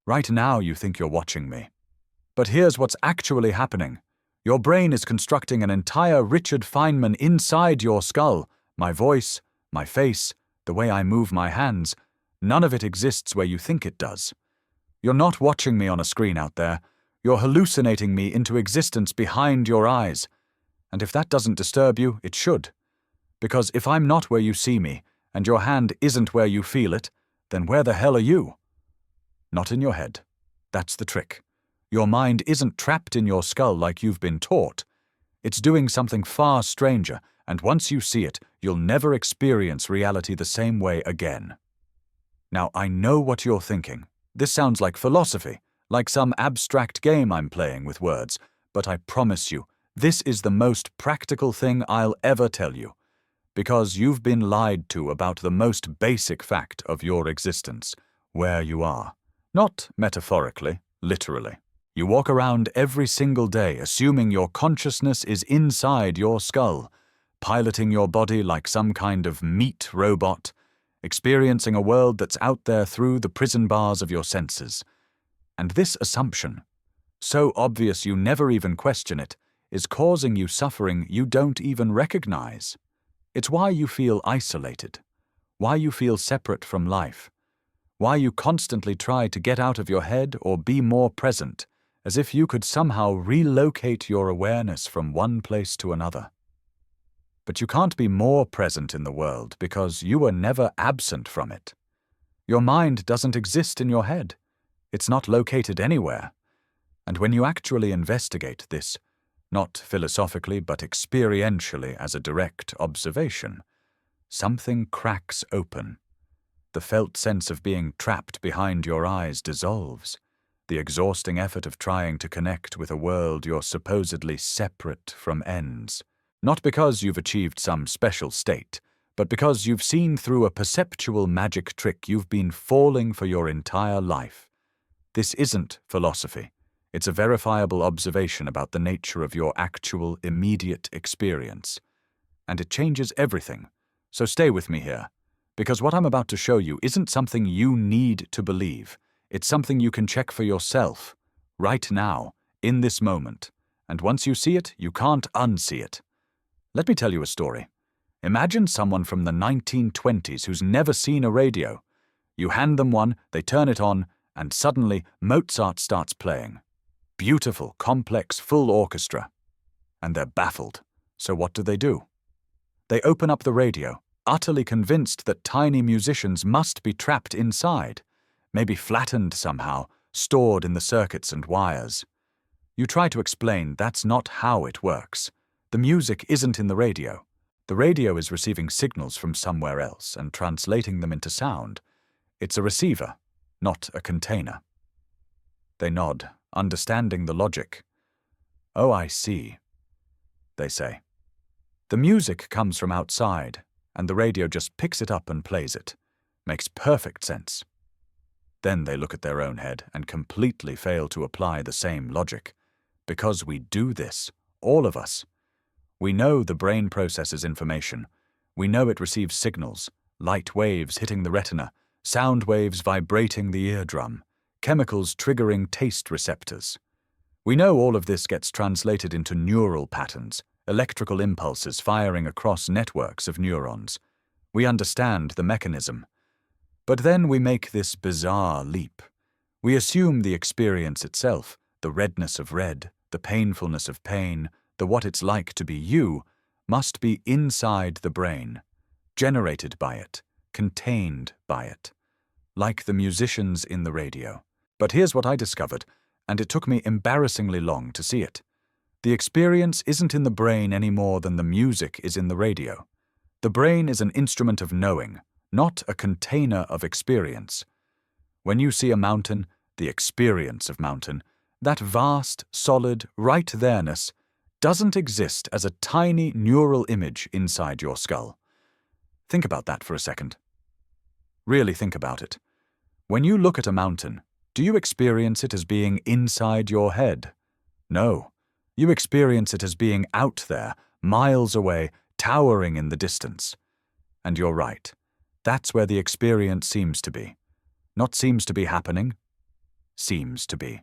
Right now you think you're watching me. But here's what's actually happening. Your brain is constructing an entire Richard Feynman inside your skull. My voice, my face, the way I move my hands, none of it exists where you think it does. You're not watching me on a screen out there. You're hallucinating me into existence behind your eyes. And if that doesn't disturb you, it should. Because if I'm not where you see me, and your hand isn't where you feel it, then where the hell are you? Not in your head. That's the trick. Your mind isn't trapped in your skull like you've been taught. It's doing something far stranger, and once you see it, you'll never experience reality the same way again. Now, I know what you're thinking. This sounds like philosophy, like some abstract game I'm playing with words, but I promise you, this is the most practical thing I'll ever tell you. Because you've been lied to about the most basic fact of your existence, where you are. Not metaphorically, literally. You walk around every single day assuming your consciousness is inside your skull, piloting your body like some kind of meat robot, experiencing a world that's out there through the prison bars of your senses. And this assumption, so obvious you never even question it, is causing you suffering you don't even recognize. It's why you feel isolated, why you feel separate from life, why you constantly try to get out of your head or be more present, as if you could somehow relocate your awareness from one place to another. But you can't be more present in the world because you were never absent from it. Your mind doesn't exist in your head. It's not located anywhere. And when you actually investigate this, not philosophically but experientially as a direct observation, something cracks open. The felt sense of being trapped behind your eyes dissolves. The exhausting effort of trying to connect with a world you're supposedly separate from ends. Not because you've achieved some special state, but because you've seen through a perceptual magic trick you've been falling for your entire life. This isn't philosophy. It's a verifiable observation about the nature of your actual, immediate experience. And it changes everything. So stay with me here, because what I'm about to show you isn't something you need to believe. It's something you can check for yourself, right now, in this moment. And once you see it, you can't unsee it. Let me tell you a story. Imagine someone from the 1920s who's never seen a radio. You hand them one, they turn it on, and suddenly Mozart starts playing. Beautiful, complex, full orchestra. And they're baffled. So what do? They open up the radio, utterly convinced that tiny musicians must be trapped inside, maybe flattened somehow, stored in the circuits and wires. You try to explain that's not how it works. The music isn't in the radio. The radio is receiving signals from somewhere else and translating them into sound. It's a receiver, not a container. They nod, understanding the logic. Oh, I see, they say. The music comes from outside, and the radio just picks it up and plays it. Makes perfect sense. Then they look at their own head and completely fail to apply the same logic. Because we do this, all of us. We know the brain processes information. We know it receives signals, light waves hitting the retina, sound waves vibrating the eardrum, chemicals triggering taste receptors. We know all of this gets translated into neural patterns, electrical impulses firing across networks of neurons. We understand the mechanism. But then we make this bizarre leap. We assume the experience itself, the redness of red, the painfulness of pain, the what it's like to be you, must be inside the brain, generated by it, contained by it, like the musicians in the radio. But here's what I discovered, and it took me embarrassingly long to see it. The experience isn't in the brain any more than the music is in the radio. The brain is an instrument of knowing, not a container of experience. When you see a mountain, the experience of mountain, that vast, solid, right-there-ness doesn't exist as a tiny neural image inside your skull. Think about that for a second. Really think about it. When you look at a mountain, do you experience it as being inside your head? No. You experience it as being out there, miles away, towering in the distance. And you're right. That's where the experience seems to be. Not seems to be happening. seems to be.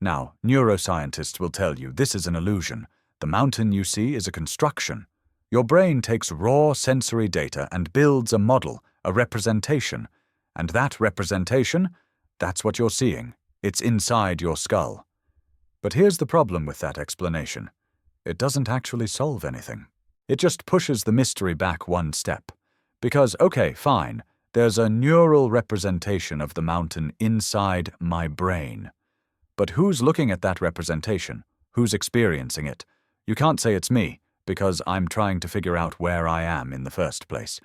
Now, neuroscientists will tell you this is an illusion. The mountain you see is a construction. Your brain takes raw sensory data and builds a model, a representation. And that representation, that's what you're seeing. It's inside your skull. But here's the problem with that explanation. It doesn't actually solve anything. It just pushes the mystery back one step. Because, okay, fine, there's a neural representation of the mountain inside my brain. But who's looking at that representation? Who's experiencing it? You can't say it's me, because I'm trying to figure out where I am in the first place.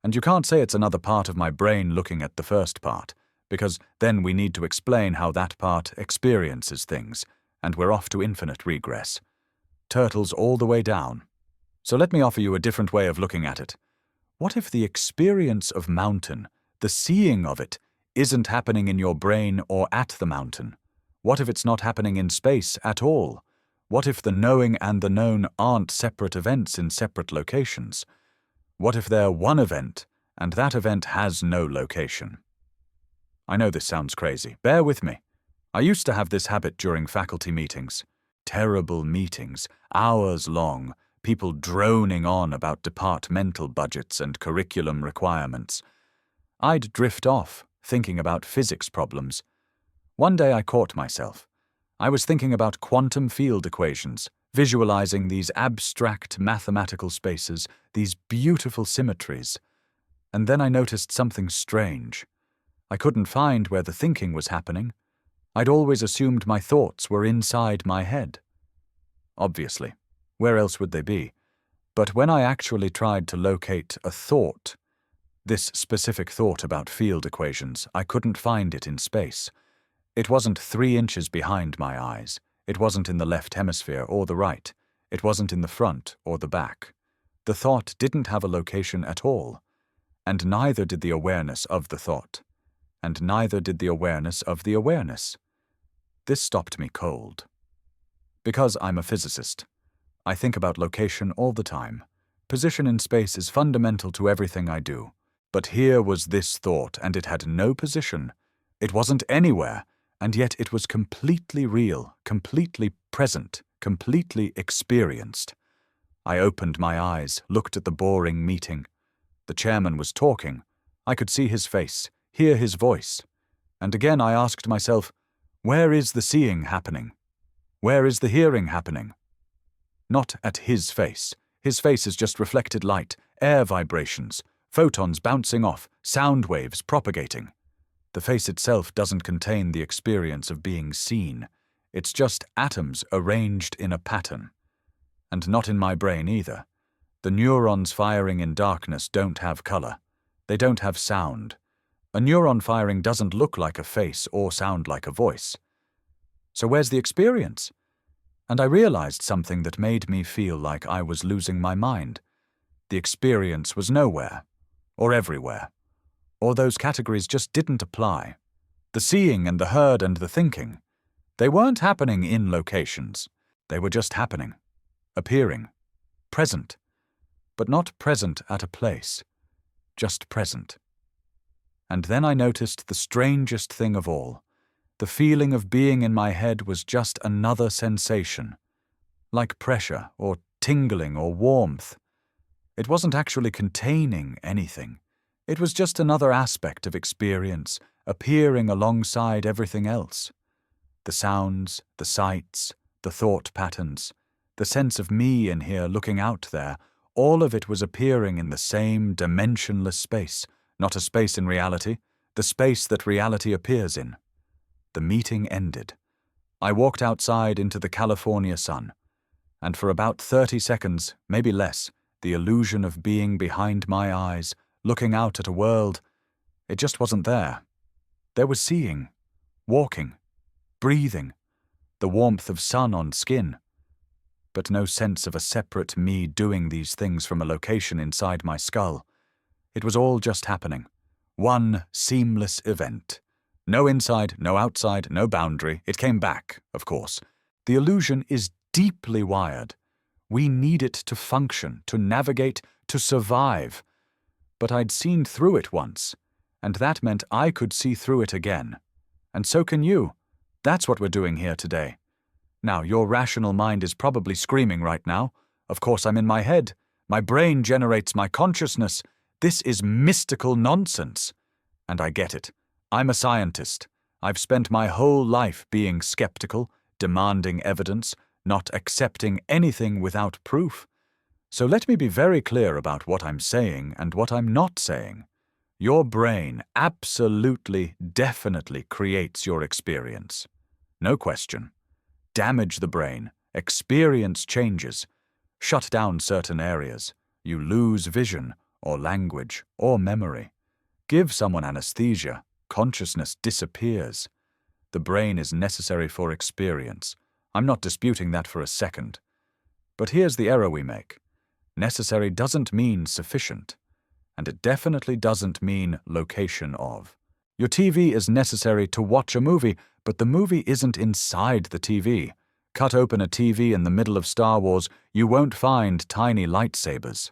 And you can't say it's another part of my brain looking at the first part, because then we need to explain how that part experiences things, and we're off to infinite regress. Turtles all the way down. So let me offer you a different way of looking at it. What if the experience of mountain, the seeing of it, isn't happening in your brain or at the mountain? What if it's not happening in space at all? What if the knowing and the known aren't separate events in separate locations? What if they're one event, and that event has no location? I know this sounds crazy. Bear with me. I used to have this habit during faculty meetings. Terrible meetings, hours long, people droning on about departmental budgets and curriculum requirements. I'd drift off, thinking about physics problems. One day I caught myself. I was thinking about quantum field equations, visualizing these abstract mathematical spaces, these beautiful symmetries. And then I noticed something strange. I couldn't find where the thinking was happening. I'd always assumed my thoughts were inside my head. Obviously. Where else would they be? But when I actually tried to locate a thought, this specific thought about field equations, I couldn't find it in space. It wasn't 3 inches behind my eyes. It wasn't in the left hemisphere or the right. It wasn't in the front or the back. The thought didn't have a location at all. And neither did the awareness of the thought. And neither did the awareness of the awareness. This stopped me cold. Because I'm a physicist, I think about location all the time. Position in space is fundamental to everything I do. But here was this thought, and it had no position. It wasn't anywhere, and yet it was completely real, completely present, completely experienced. I opened my eyes, looked at the boring meeting. The chairman was talking. I could see his face, hear his voice. And again I asked myself, where is the seeing happening? Where is the hearing happening? Not at his face. His face is just reflected light, air vibrations, photons bouncing off, sound waves propagating. The face itself doesn't contain the experience of being seen. It's just atoms arranged in a pattern. And not in my brain either. The neurons firing in darkness don't have color. They don't have sound. A neuron firing doesn't look like a face or sound like a voice. So where's the experience? And I realized something that made me feel like I was losing my mind. The experience was nowhere, or everywhere, or those categories just didn't apply. The seeing and the heard and the thinking, they weren't happening in locations. They were just happening, appearing, present, but not present at a place, just present. And then I noticed the strangest thing of all. The feeling of being in my head was just another sensation, like pressure or tingling or warmth. It wasn't actually containing anything. It was just another aspect of experience, appearing alongside everything else. The sounds, the sights, the thought patterns, the sense of me in here looking out there, all of it was appearing in the same dimensionless space, not a space in reality, the space that reality appears in. The meeting ended. I walked outside into the California sun, and for about 30 seconds, maybe less, the illusion of being behind my eyes, looking out at a world, it just wasn't there. There was seeing, walking, breathing, the warmth of sun on skin, but no sense of a separate me doing these things from a location inside my skull. It was all just happening. One seamless event. No inside, no outside, no boundary. It came back, of course. The illusion is deeply wired. We need it to function, to navigate, to survive. But I'd seen through it once, and that meant I could see through it again. and so can you. That's what we're doing here today. Now, your rational mind is probably screaming right now. Of course, I'm in my head. My brain generates my consciousness. This is mystical nonsense. And I get it. I'm a scientist. I've spent my whole life being skeptical, demanding evidence, not accepting anything without proof. So let me be very clear about what I'm saying and what I'm not saying. Your brain absolutely, definitely creates your experience. No question. Damage the brain, experience changes. Shut down certain areas. You lose vision, or language, or memory. Give someone anesthesia, consciousness disappears. The brain is necessary for experience. I'm not disputing that for a second. But here's the error we make. Necessary doesn't mean sufficient. And it definitely doesn't mean location of. Your TV is necessary to watch a movie, but the movie isn't inside the TV. Cut open a TV in the middle of Star Wars, you won't find tiny lightsabers.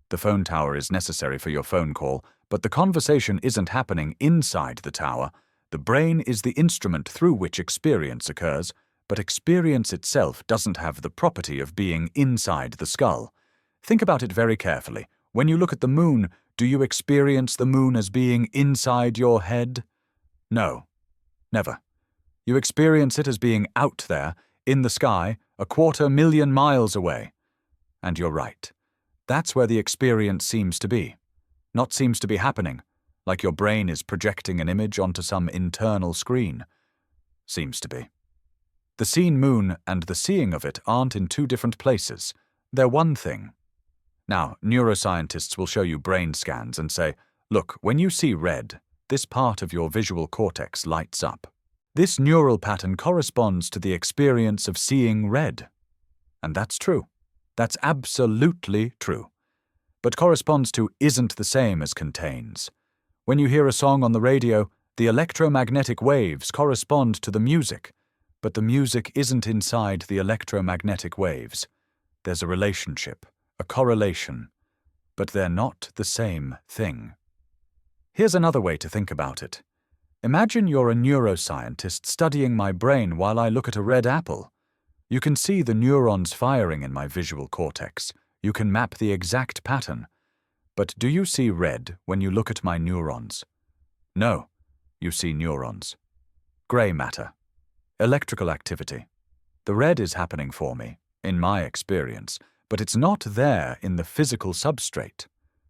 The phone tower is necessary for your phone call, but the conversation isn't happening inside the tower. The brain is the instrument through which experience occurs, but experience itself doesn't have the property of being inside the skull. Think about it very carefully. When you look at the moon, do you experience the moon as being inside your head? No, never. You experience it as being out there, in the sky, 250,000 miles away. And you're right. That's where the experience seems to be. Not seems to be happening, like your brain is projecting an image onto some internal screen. Seems to be. The seen moon and the seeing of it aren't in two different places. They're one thing. Now, neuroscientists will show you brain scans and say, look, when you see red, this part of your visual cortex lights up. This neural pattern corresponds to the experience of seeing red. And that's true. That's absolutely true. But corresponds to isn't the same as contains. When you hear a song on the radio, the electromagnetic waves correspond to the music, but the music isn't inside the electromagnetic waves. There's a relationship. A correlation, but they're not the same thing. Here's another way to think about it. Imagine you're a neuroscientist studying my brain while I look at a red apple. You can see the neurons firing in my visual cortex. You can map the exact pattern. But do you see red when you look at my neurons? No, you see neurons. Gray matter. Electrical activity. The red is happening for me, in my experience, but it's not there in the physical substrate.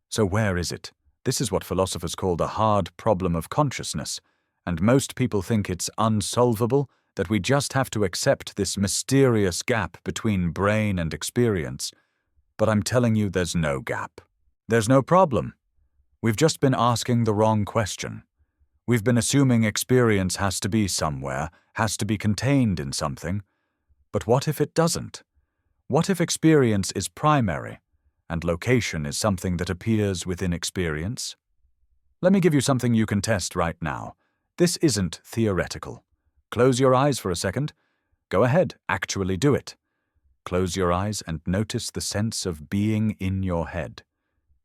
So where is it? This is what philosophers call the hard problem of consciousness, and most people think it's unsolvable, that we just have to accept this mysterious gap between brain and experience. But I'm telling you there's no gap. There's no problem. We've just been asking the wrong question. We've been assuming experience has to be somewhere, has to be contained in something. But what if it doesn't? What if experience is primary, and location is something that appears within experience? Let me give you something you can test right now. This isn't theoretical. Close your eyes for a second. Go ahead, actually do it. Close your eyes and notice the sense of being in your head.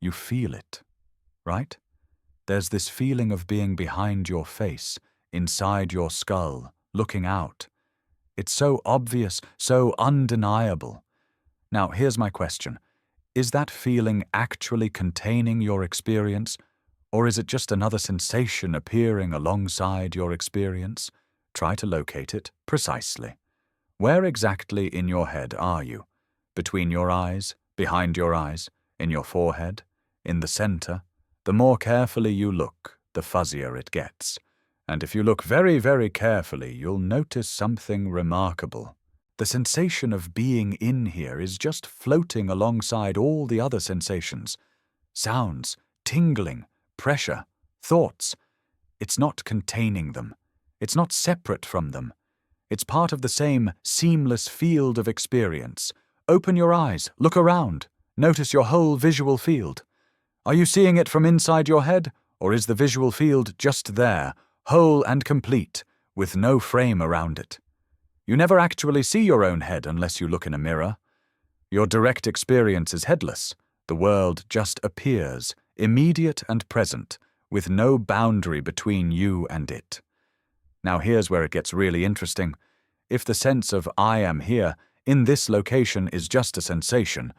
You feel it, right? There's this feeling of being behind your face, inside your skull, looking out. It's so obvious, so undeniable. Now, here's my question. Is that feeling actually containing your experience, or is it just another sensation appearing alongside your experience? Try to locate it precisely. Where exactly in your head are you? Between your eyes, behind your eyes, in your forehead, in the center? The more carefully you look, the fuzzier it gets. And if you look very, very carefully, you'll notice something remarkable. The sensation of being in here is just floating alongside all the other sensations. Sounds, tingling, pressure, thoughts. It's not containing them. It's not separate from them. It's part of the same seamless field of experience. Open your eyes, look around, notice your whole visual field. Are you seeing it from inside your head, or is the visual field just there, whole and complete, with no frame around it? You never actually see your own head unless you look in a mirror. Your direct experience is headless. The world just appears, immediate and present, with no boundary between you and it. Now here's where it gets really interesting. If the sense of I am here, in this location, is just a sensation,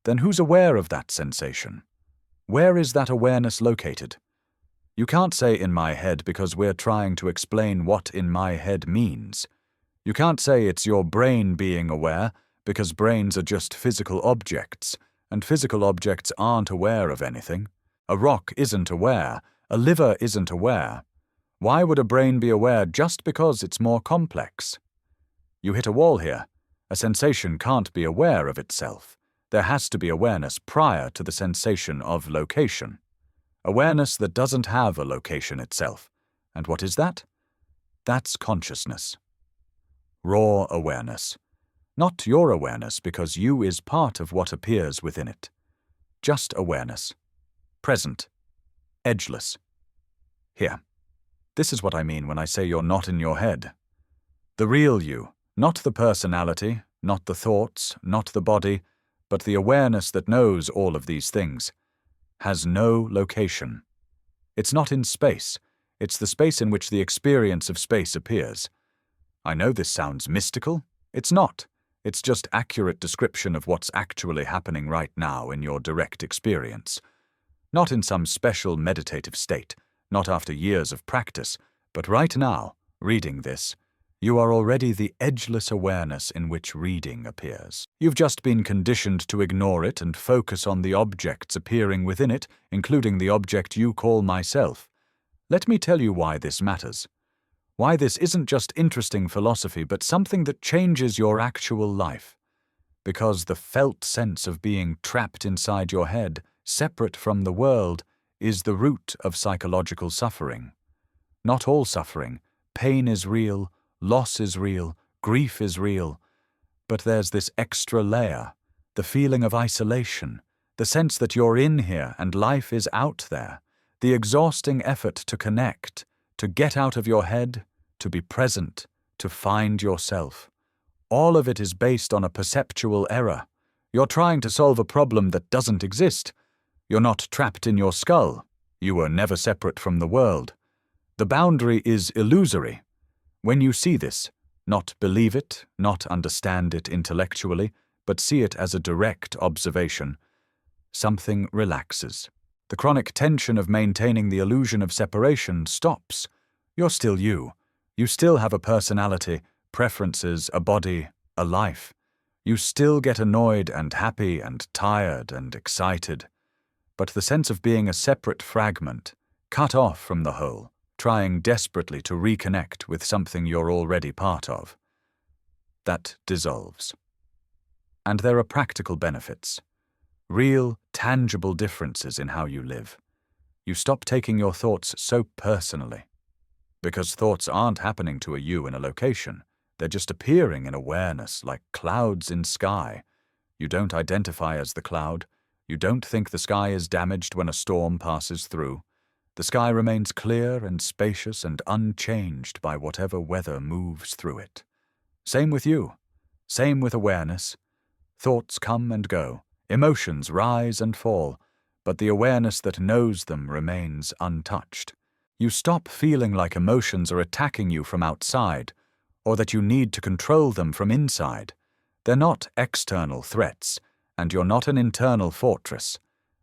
then who's aware of that sensation? Where is that awareness located? You can't say in my head because we're trying to explain what in my head means. You can't say it's your brain being aware because brains are just physical objects, and physical objects aren't aware of anything. A rock isn't aware. A liver isn't aware. Why would a brain be aware just because it's more complex? You hit a wall here. A sensation can't be aware of itself. There has to be awareness prior to the sensation of location. Awareness that doesn't have a location itself. And what is that? That's consciousness. Raw awareness. Not your awareness, because you is part of what appears within it. Just awareness. Present. Edgeless. Here. This is what I mean when I say you're not in your head. The real you, not the personality, not the thoughts, not the body, but the awareness that knows all of these things, has no location. It's not in space. It's the space in which the experience of space appears. I know this sounds mystical. It's not. It's just accurate description of what's actually happening right now in your direct experience. Not in some special meditative state, not after years of practice, but right now, reading this, you are already the edgeless awareness in which reading appears. You've just been conditioned to ignore it and focus on the objects appearing within it, including the object you call myself. Let me tell you why this matters. Why this isn't just interesting philosophy, but something that changes your actual life. Because the felt sense of being trapped inside your head, separate from the world, is the root of psychological suffering. Not all suffering. Pain is real, loss is real, grief is real. But there's this extra layer, the feeling of isolation, the sense that you're in here and life is out there, the exhausting effort to connect, to get out of your head, to be present, to find yourself. All of it is based on a perceptual error. You're trying to solve a problem that doesn't exist. You're not trapped in your skull. You were never separate from the world. The boundary is illusory. When you see this, not believe it, not understand it intellectually, but see it as a direct observation, something relaxes. The chronic tension of maintaining the illusion of separation stops. You're still you. You still have a personality, preferences, a body, a life. You still get annoyed and happy and tired and excited. But the sense of being a separate fragment, cut off from the whole, trying desperately to reconnect with something you're already part of, that dissolves. And there are practical benefits. Real, tangible differences in how you live. You stop taking your thoughts so personally. Because thoughts aren't happening to a you in a location. They're just appearing in awareness like clouds in sky. You don't identify as the cloud. You don't think the sky is damaged when a storm passes through. The sky remains clear and spacious and unchanged by whatever weather moves through it. Same with you. Same with awareness. Thoughts come and go. Emotions rise and fall, but the awareness that knows them remains untouched. You stop feeling like emotions are attacking you from outside, or that you need to control them from inside. They're not external threats, and you're not an internal fortress.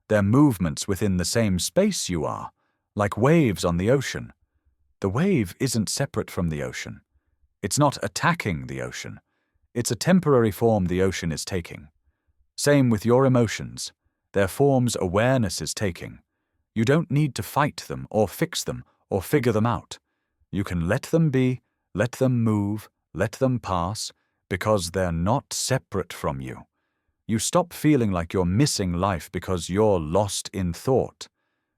They're movements within the same space you are, like waves on the ocean. The wave isn't separate from the ocean. It's not attacking the ocean. It's a temporary form the ocean is taking. Same with your emotions. They're forms awareness is taking. You don't need to fight them or fix them or figure them out. You can let them be, let them move, let them pass, because they're not separate from you. You stop feeling like you're missing life because you're lost in thought.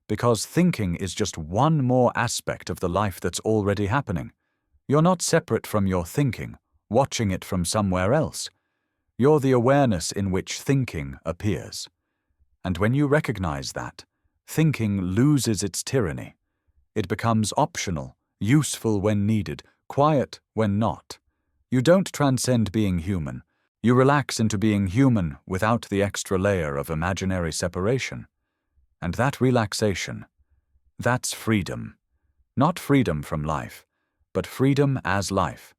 Because thinking is just one more aspect of the life that's already happening. You're not separate from your thinking, watching it from somewhere else. You're the awareness in which thinking appears. And when you recognize that, thinking loses its tyranny. It becomes optional, useful when needed, quiet when not. You don't transcend being human. You relax into being human without the extra layer of imaginary separation. And that relaxation, that's freedom. Not freedom from life, but freedom as life.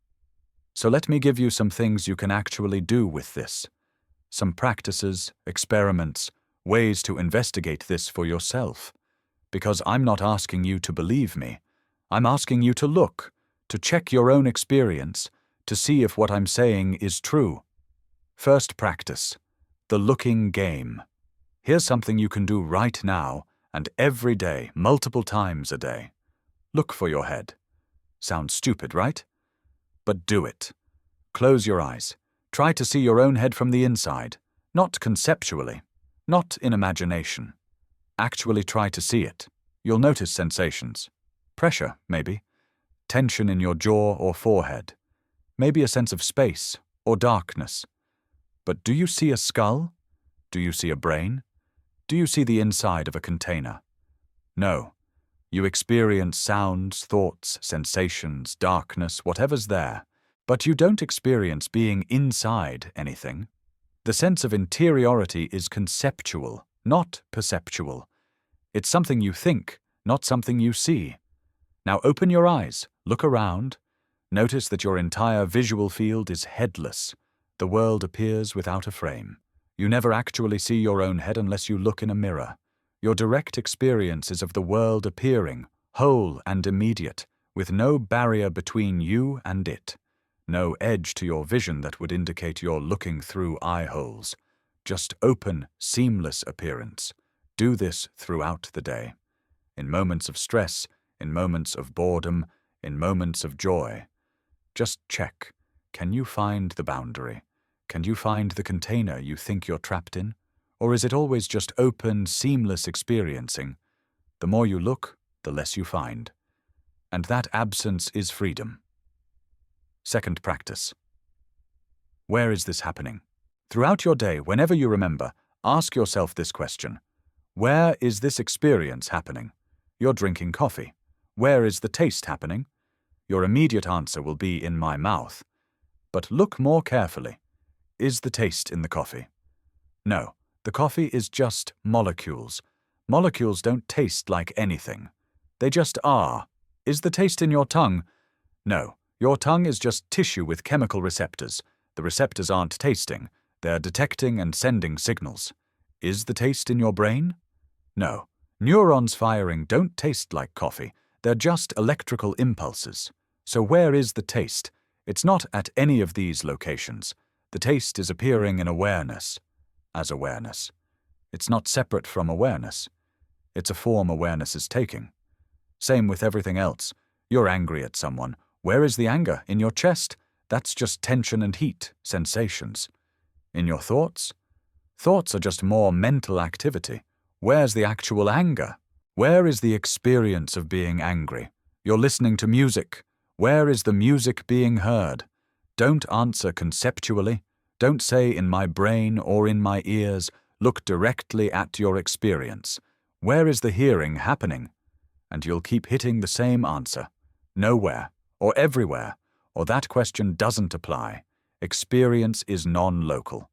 So let me give you some things you can actually do with this. Some practices, experiments, ways to investigate this for yourself. Because I'm not asking you to believe me. I'm asking you to look, to check your own experience, to see if what I'm saying is true. First practice, the looking game. Here's something you can do right now and every day, multiple times a day. Look for your head. Sounds stupid, right? But do it. Close your eyes. Try to see your own head from the inside, not conceptually, not in imagination. Actually try to see it. You'll notice sensations. Pressure, maybe. Tension in your jaw or forehead. Maybe a sense of space or darkness. But do you see a skull? Do you see a brain? Do you see the inside of a container? No. You experience sounds, thoughts, sensations, darkness, whatever's there. But you don't experience being inside anything. The sense of interiority is conceptual, not perceptual. It's something you think, not something you see. Now open your eyes, look around. Notice that your entire visual field is headless. The world appears without a frame. You never actually see your own head unless you look in a mirror. Your direct experience is of the world appearing, whole and immediate, with no barrier between you and it. No edge to your vision that would indicate you're looking through eye holes. Just open, seamless appearance. Do this throughout the day. In moments of stress, in moments of boredom, in moments of joy. Just check. Can you find the boundary? Can you find the container you think you're trapped in? Or is it always just open, seamless experiencing? The more you look, the less you find. And that absence is freedom. Second practice. Where is this happening? Throughout your day, whenever you remember, ask yourself this question. Where is this experience happening? You're drinking coffee. Where is the taste happening? Your immediate answer will be in my mouth. But look more carefully. Is the taste in the coffee? No, the coffee is just molecules. Molecules don't taste like anything. They just are. Is the taste in your tongue? No, your tongue is just tissue with chemical receptors. The receptors aren't tasting. They're detecting and sending signals. Is the taste in your brain? No. Neurons firing don't taste like coffee. They're just electrical impulses. So where is the taste? It's not at any of these locations. The taste is appearing in awareness, as awareness. It's not separate from awareness. It's a form awareness is taking. Same with everything else. You're angry at someone. Where is the anger? In your chest? That's just tension and heat, sensations. In your thoughts? Thoughts are just more mental activity. Where's the actual anger? Where is the experience of being angry? You're listening to music. Where is the music being heard? Don't answer conceptually. Don't say in my brain or in my ears. Look directly at your experience. Where is the hearing happening? And you'll keep hitting the same answer. Nowhere, or everywhere, or that question doesn't apply. Experience is non-local.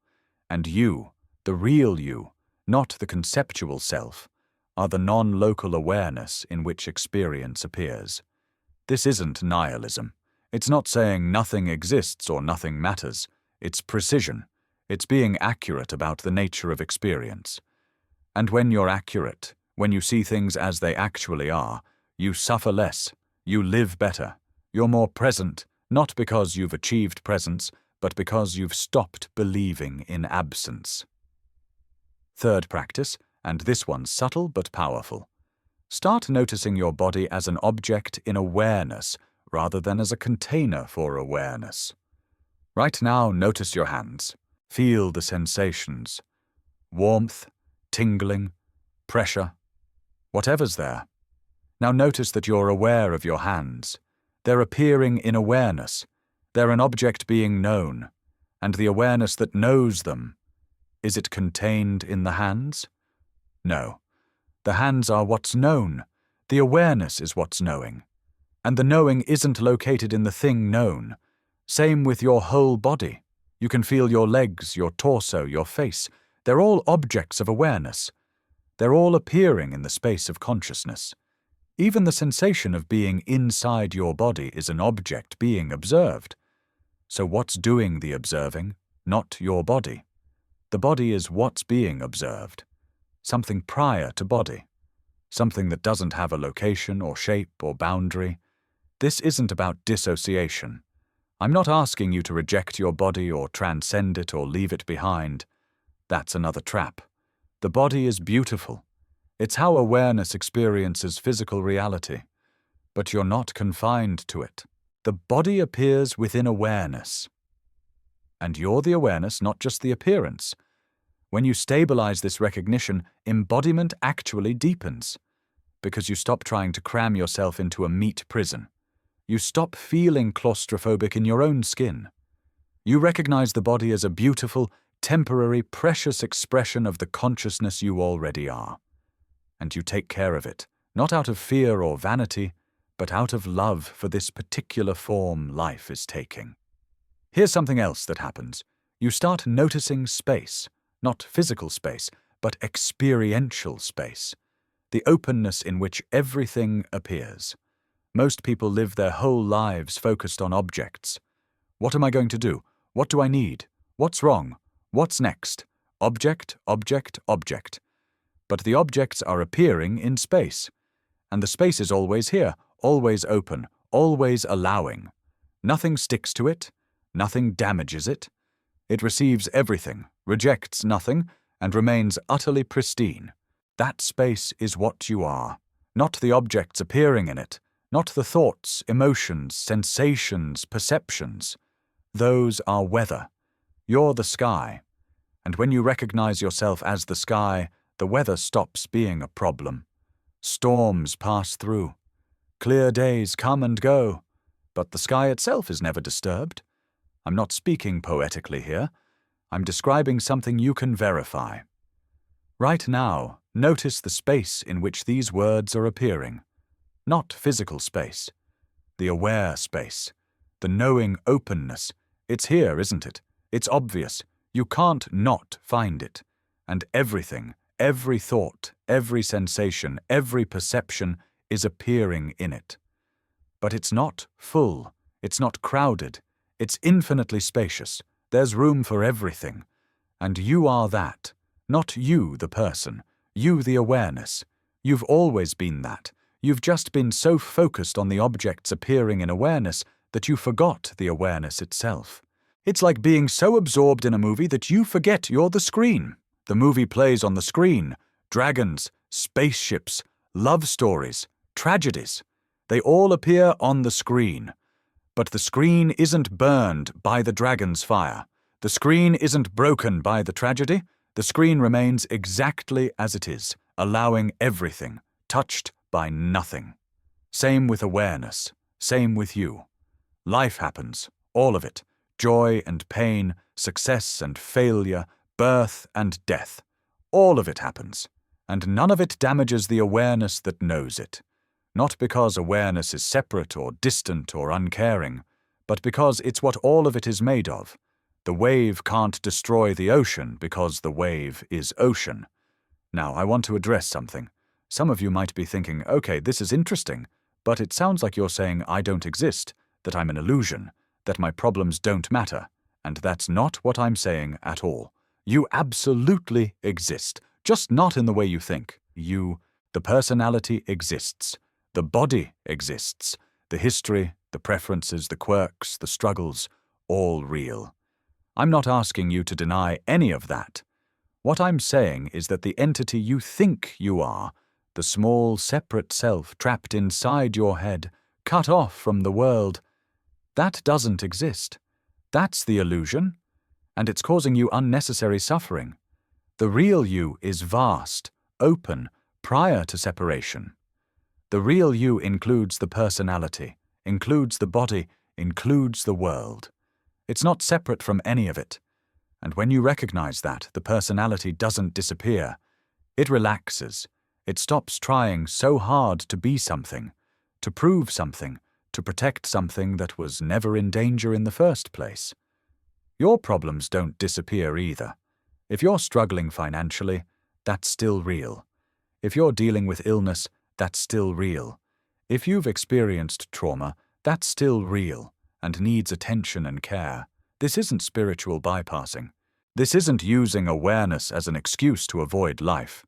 And you, the real you, not the conceptual self, are the non-local awareness in which experience appears. This isn't nihilism. It's not saying nothing exists or nothing matters. It's precision. It's being accurate about the nature of experience. And when you're accurate, when you see things as they actually are, you suffer less, you live better, you're more present, not because you've achieved presence, but because you've stopped believing in absence. Third practice, and this one's subtle but powerful. Start noticing your body as an object in awareness rather than as a container for awareness. Right now, notice your hands. Feel the sensations. Warmth, tingling, pressure, whatever's there. Now notice that you're aware of your hands. They're appearing in awareness. They're an object being known. And the awareness that knows them, is it contained in the hands? No. The hands are what's known. The awareness is what's knowing. And the knowing isn't located in the thing known. Same with your whole body. You can feel your legs, your torso, your face. They're all objects of awareness. They're all appearing in the space of consciousness. Even the sensation of being inside your body is an object being observed. So what's doing the observing? Not your body. The body is what's being observed. Something prior to body. Something that doesn't have a location or shape or boundary. This isn't about dissociation. I'm not asking you to reject your body or transcend it or leave it behind. That's another trap. The body is beautiful. It's how awareness experiences physical reality. But you're not confined to it. The body appears within awareness. And you're the awareness, not just the appearance. When you stabilize this recognition, embodiment actually deepens. Because you stop trying to cram yourself into a meat prison. You stop feeling claustrophobic in your own skin. You recognize the body as a beautiful, temporary, precious expression of the consciousness you already are. And you take care of it, not out of fear or vanity, but out of love for this particular form life is taking. Here's something else that happens. You start noticing space, not physical space, but experiential space. The openness in which everything appears. Most people live their whole lives focused on objects. What am I going to do? What do I need? What's wrong? What's next? Object, object, object. But the objects are appearing in space. And the space is always here, always open, always allowing. Nothing sticks to it. Nothing damages it. It receives everything, rejects nothing, and remains utterly pristine. That space is what you are, not the objects appearing in it, not the thoughts, emotions, sensations, perceptions. Those are weather. You're the sky. And when you recognize yourself as the sky, the weather stops being a problem. Storms pass through. Clear days come and go. But the sky itself is never disturbed. I'm not speaking poetically here. I'm describing something you can verify. Right now, notice the space in which these words are appearing. Not physical space. The aware space. The knowing openness. It's here, isn't it? It's obvious. You can't not find it. And everything, every thought, every sensation, every perception is appearing in it. But it's not full. It's not crowded. It's infinitely spacious. There's room for everything. And you are that. Not you, the person. You, the awareness. You've always been that. You've just been so focused on the objects appearing in awareness that you forgot the awareness itself. It's like being so absorbed in a movie that you forget you're the screen. The movie plays on the screen. Dragons, spaceships, love stories, tragedies. They all appear on the screen. But the screen isn't burned by the dragon's fire. The screen isn't broken by the tragedy. The screen remains exactly as it is, allowing everything, touched by nothing. Same with awareness. Same with you. Life happens, all of it. Joy and pain, success and failure, birth and death. All of it happens. And none of it damages the awareness that knows it. Not because awareness is separate or distant or uncaring, but because it's what all of it is made of. The wave can't destroy the ocean because the wave is ocean. Now, I want to address something. Some of you might be thinking, okay, this is interesting, but it sounds like you're saying I don't exist, that I'm an illusion, that my problems don't matter, and that's not what I'm saying at all. You absolutely exist, just not in the way you think. The personality exists. The body exists. The history, the preferences, the quirks, the struggles, all real. I'm not asking you to deny any of that. What I'm saying is that the entity you think you are, the small, separate self trapped inside your head, cut off from the world, that doesn't exist. That's the illusion, and it's causing you unnecessary suffering. The real you is vast, open, prior to separation. The real you includes the personality, includes the body, includes the world. It's not separate from any of it. And when you recognize that, the personality doesn't disappear. It relaxes. It stops trying so hard to be something, to prove something, to protect something that was never in danger in the first place. Your problems don't disappear either. If you're struggling financially, that's still real. If you're dealing with illness, that's still real. If you've experienced trauma, that's still real and needs attention and care. This isn't spiritual bypassing. This isn't using awareness as an excuse to avoid life.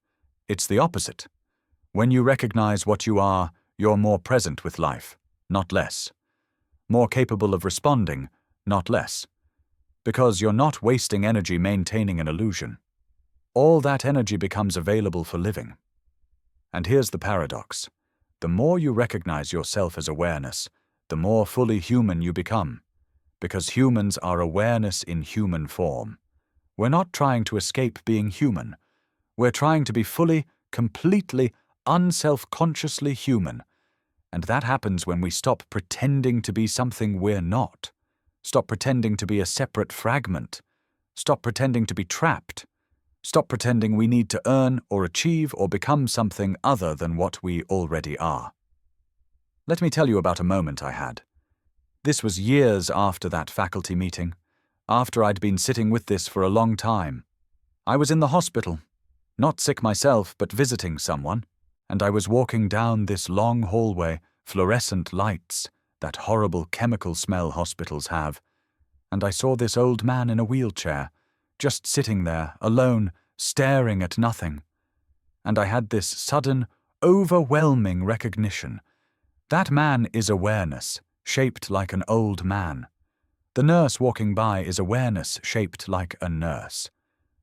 It's the opposite. When you recognize what you are, you're more present with life, not less. More capable of responding, not less. Because you're not wasting energy maintaining an illusion. All that energy becomes available for living. And here's the paradox. The more you recognize yourself as awareness, the more fully human you become. Because humans are awareness in human form. We're not trying to escape being human. We're trying to be fully, completely, unself-consciously human. And that happens when we stop pretending to be something we're not. Stop pretending to be a separate fragment. Stop pretending to be trapped. Stop pretending we need to earn or achieve or become something other than what we already are. Let me tell you about a moment I had. This was years after that faculty meeting, after I'd been sitting with this for a long time. I was in the hospital, not sick myself, but visiting someone, and I was walking down this long hallway, fluorescent lights, that horrible chemical smell hospitals have, and I saw this old man in a wheelchair, just sitting there, alone, staring at nothing. And I had this sudden, overwhelming recognition. That man is awareness, shaped like an old man. The nurse walking by is awareness shaped like a nurse.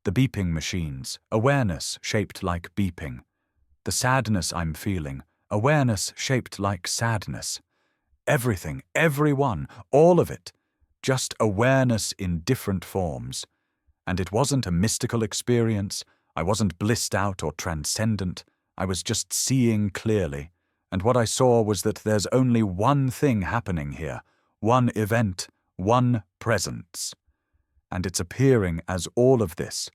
The beeping machines, awareness shaped like beeping. The sadness I'm feeling, awareness shaped like sadness. Everything, everyone, all of it, just awareness in different forms. And it wasn't a mystical experience. I wasn't blissed out or transcendent. I was just seeing clearly. And what I saw was that there's only one thing happening here, one event, one presence. And it's appearing as all of this,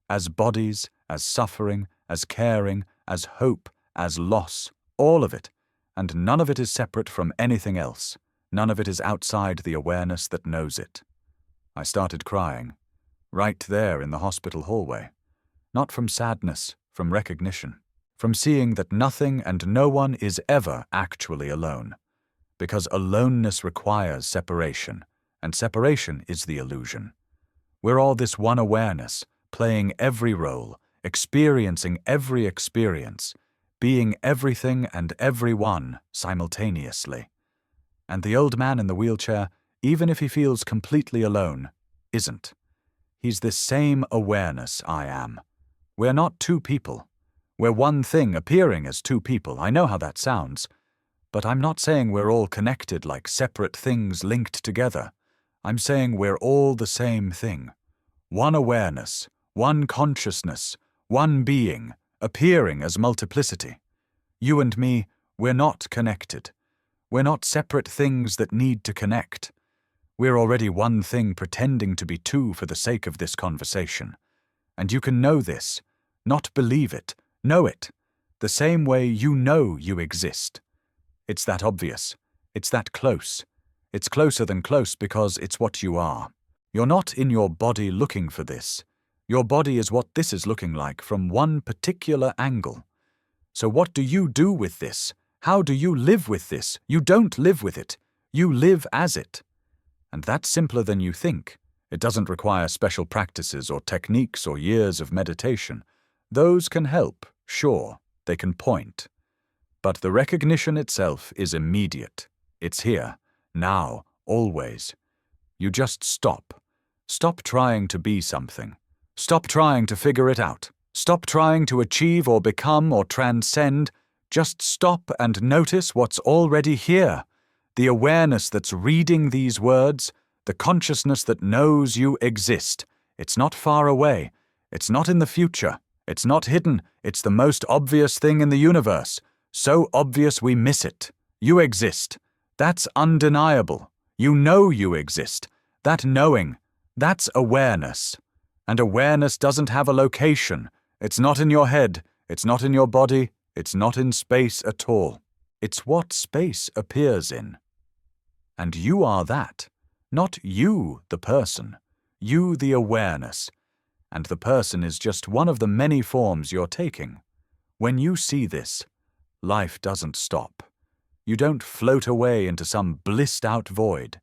as bodies, as suffering, as caring, as hope, as loss, all of it. And none of it is separate from anything else. None of it is outside the awareness that knows it. I started crying, right there in the hospital hallway. Not from sadness, from recognition. From seeing that nothing and no one is ever actually alone. Because aloneness requires separation, and separation is the illusion. We're all this one awareness, playing every role, experiencing every experience, being everything and everyone simultaneously. And the old man in the wheelchair, even if he feels completely alone, isn't. He's this same awareness I am. We're not two people. We're one thing appearing as two people. I know how that sounds. But I'm not saying we're all connected like separate things linked together. I'm saying we're all the same thing. One awareness, one consciousness, one being, appearing as multiplicity. You and me, we're not connected. We're not separate things that need to connect. We're already one thing pretending to be two for the sake of this conversation. And you can know this, not believe it, know it, the same way you know you exist. It's that obvious. It's that close. It's closer than close because it's what you are. You're not in your body looking for this. Your body is what this is looking like from one particular angle. So what do you do with this? How do you live with this? You don't live with it. You live as it. And that's simpler than you think. It doesn't require special practices or techniques or years of meditation. Those can help, sure, they can point. But the recognition itself is immediate. It's here, now, always. You just stop. Stop trying to be something. Stop trying to figure it out. Stop trying to achieve or become or transcend. Just stop and notice what's already here. The awareness that's reading these words, the consciousness that knows you exist. It's not far away. It's not in the future. It's not hidden. It's the most obvious thing in the universe. So obvious we miss it. You exist. That's undeniable. You know you exist. That knowing, that's awareness. And awareness doesn't have a location. It's not in your head. It's not in your body. It's not in space at all. It's what space appears in. And you are that. Not you, the person. You, the awareness. And the person is just one of the many forms you're taking. When you see this, life doesn't stop. You don't float away into some blissed-out void.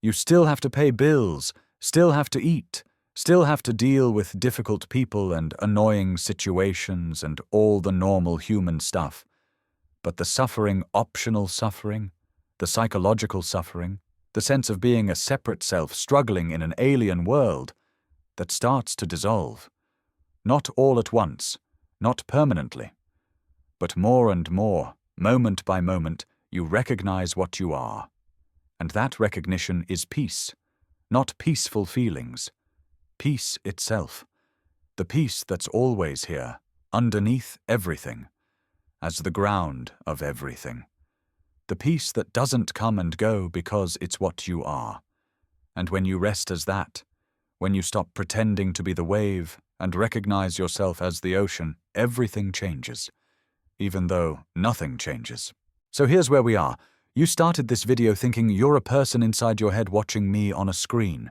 You still have to pay bills, still have to eat, still have to deal with difficult people and annoying situations and all the normal human stuff. But the suffering, optional suffering, the psychological suffering, the sense of being a separate self struggling in an alien world, that starts to dissolve. Not all at once, not permanently, but more and more, moment by moment, you recognize what you are. And that recognition is peace, not peaceful feelings. Peace itself, the peace that's always here, underneath everything, as the ground of everything. The peace that doesn't come and go because it's what you are. And when you rest as that, when you stop pretending to be the wave and recognize yourself as the ocean, everything changes, even though nothing changes. So here's where we are. You started this video thinking you're a person inside your head watching me on a screen.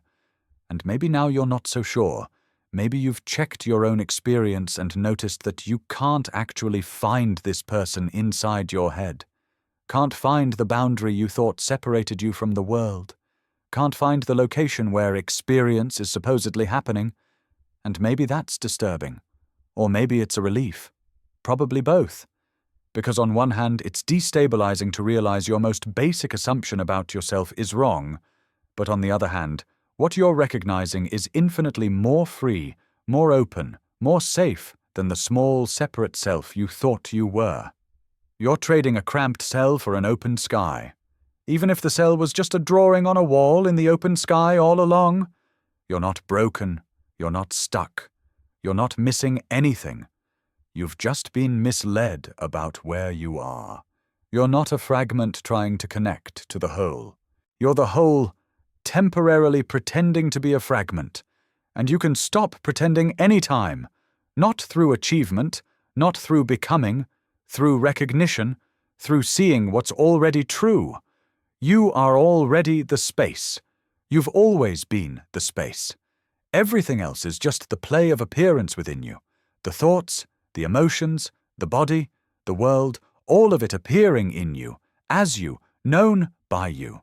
And maybe now you're not so sure. Maybe you've checked your own experience and noticed that you can't actually find this person inside your head. Can't find the boundary you thought separated you from the world. Can't find the location where experience is supposedly happening. And maybe that's disturbing. Or maybe it's a relief. Probably both. Because on one hand, it's destabilizing to realize your most basic assumption about yourself is wrong. But on the other hand, what you're recognizing is infinitely more free, more open, more safe than the small, separate self you thought you were. You're trading a cramped cell for an open sky. Even if the cell was just a drawing on a wall in the open sky all along, you're not broken, you're not stuck, you're not missing anything. You've just been misled about where you are. You're not a fragment trying to connect to the whole. You're the whole, temporarily pretending to be a fragment, and you can stop pretending anytime, not through achievement, not through becoming, through recognition, through seeing what's already true. You are already the space. You've always been the space. Everything else is just the play of appearance within you, the thoughts, the emotions, the body, the world, all of it appearing in you, as you, known by you.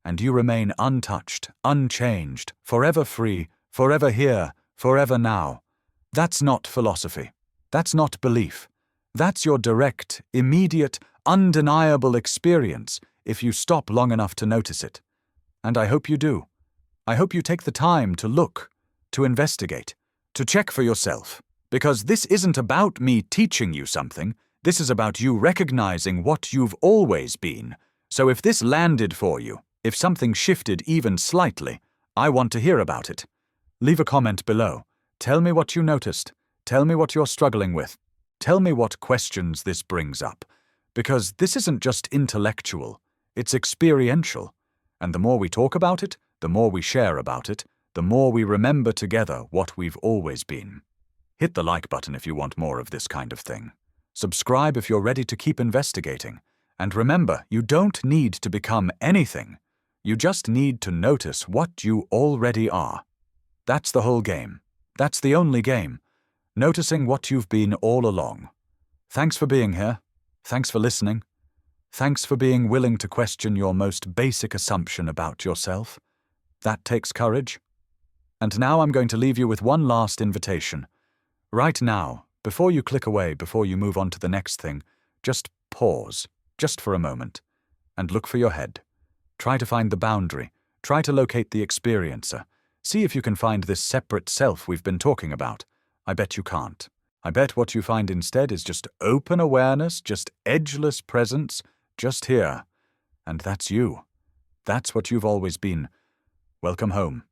And you remain untouched, unchanged, forever free, forever here, forever now. That's not philosophy. That's not belief. That's your direct, immediate, undeniable experience if you stop long enough to notice it. And I hope you do. I hope you take the time to look, to investigate, to check for yourself. Because this isn't about me teaching you something. This is about you recognizing what you've always been. So if this landed for you, if something shifted even slightly, I want to hear about it. Leave a comment below. Tell me what you noticed. Tell me what you're struggling with. Tell me what questions this brings up. Because this isn't just intellectual, it's experiential. And the more we talk about it, the more we share about it, the more we remember together what we've always been. Hit the like button if you want more of this kind of thing. Subscribe if you're ready to keep investigating. And remember, you don't need to become anything. You just need to notice what you already are. That's the whole game. That's the only game. Noticing what you've been all along. Thanks for being here. Thanks for listening. Thanks for being willing to question your most basic assumption about yourself. That takes courage. And now I'm going to leave you with one last invitation. Right now, before you click away, before you move on to the next thing, just pause, just for a moment, and look for your head. Try to find the boundary. Try to locate the experiencer. See if you can find this separate self we've been talking about. I bet you can't. I bet what you find instead is just open awareness, just edgeless presence, just here. And that's you. That's what you've always been. Welcome home.